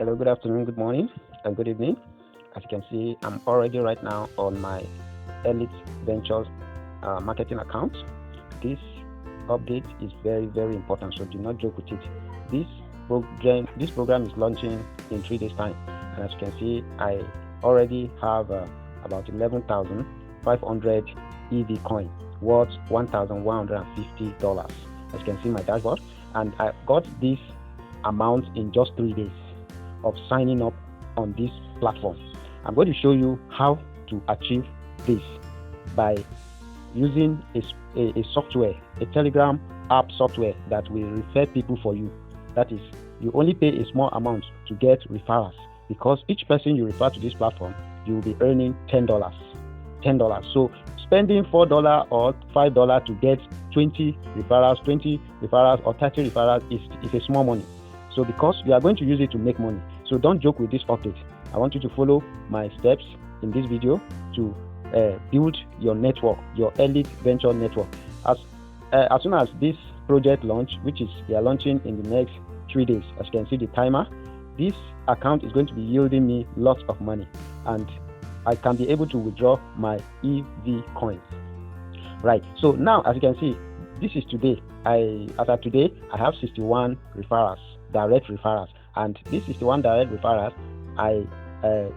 Hello, good afternoon, good morning, and good evening. As you can see, I'm already right now on my Elite Ventures marketing account. This update is very, very important, so do not joke with it. This program is launching in 3 days' time, and as you can see, I already have about 11,500 EV coin worth $1,150. As you can see my dashboard, and I got this amount in just 3 days of signing up on this platform. I'm going to show you how to achieve this by using a software, a Telegram app software that will refer people for you. That is, you only pay a small amount to get referrals, because each person you refer to this platform, you will be earning $10. So spending $4 or $5 to get 20 referrals or 30 referrals is a small money. So because you are going to use it to make money, so don't joke with this update. I want you to follow my steps in this video to build your network, your Elite Venture network. As soon as this project launch, which is we are launching in the next 3 days, as you can see the timer, this account is going to be yielding me lots of money, and I can be able to withdraw my EV coins. Right. So now, as you can see, this is today. As of today, I have 61 referrals, direct referrals, and this 61 direct referrals, I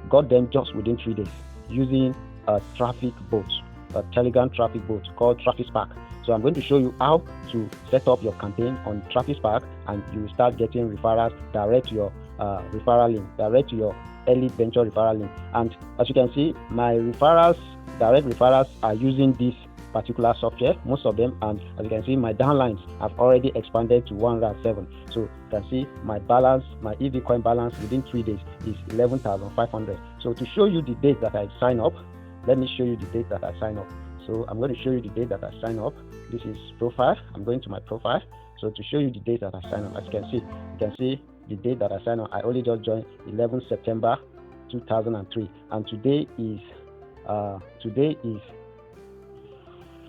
got them just within 3 days using a traffic bot, a Telegram traffic bot called TrafficSpark. So I'm going to show you how to set up your campaign on TrafficSpark, and you will start getting referrals direct to your referral link, direct to your Elite Venture referral link. And as you can see, my referrals, direct referrals, are using this particular software, most of them, and as you can see, my downlines have already expanded to 107. So you can see my balance, my EV coin balance within 3 days is 11,500. So to show you the date that I sign up, let me show you the date that I sign up. So I'm going to show you the date that I sign up. This is profile. I'm going to my profile. So to show you the date that I sign up, as you can see the date that I sign up. I only just joined 11 September 2003, and today is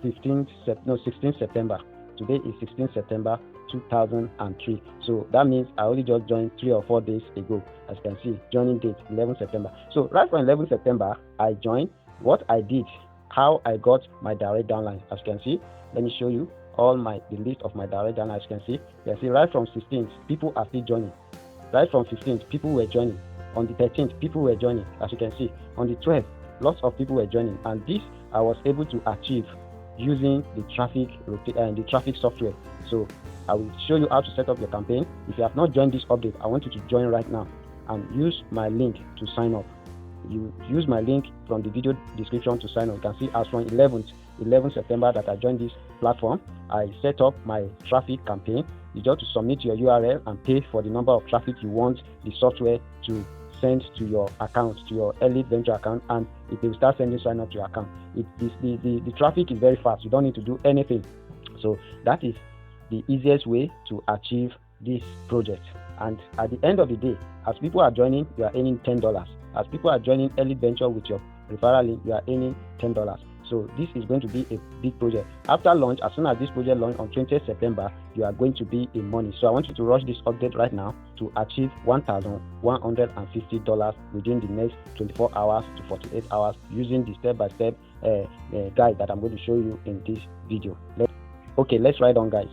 16 September. Today is 16 September 2003. So that means I only just joined 3 or 4 days ago. As you can see, joining date 11 September. So right from 11 September, I joined. What I did, how I got my direct downline. As you can see, let me show you all the list of my direct downline. As you can see right from 16th, people are still joining. Right from 15th, people were joining. On the 13th, people were joining. As you can see, on the 12th, lots of people were joining, and this I was able to achieve using the traffic software. So I will show you how to set up your campaign. If you have not joined this update, I want you to join right now and use my link to sign up. You use my link from the video description to sign up. You can see as from 11 September that I joined this platform, I set up my traffic campaign. You just to submit your URL and pay for the number of traffic you want the software to send to your account, to your Elite Venture account, and it will start sending sign up to your account. The traffic is very fast. You don't need to do anything. So that is the easiest way to achieve this project. And at the end of the day, as people are joining, you are earning $10. As people are joining Elite Venture with your referral link, you are earning $10. So this is going to be a big project. After launch, as soon as this project launch on 20th September, you are going to be in money. So I want you to rush this update right now to achieve $1,150 within the next 24 hours to 48 hours using the step-by-step guide that I'm going to show you in this video. Let's ride on, guys.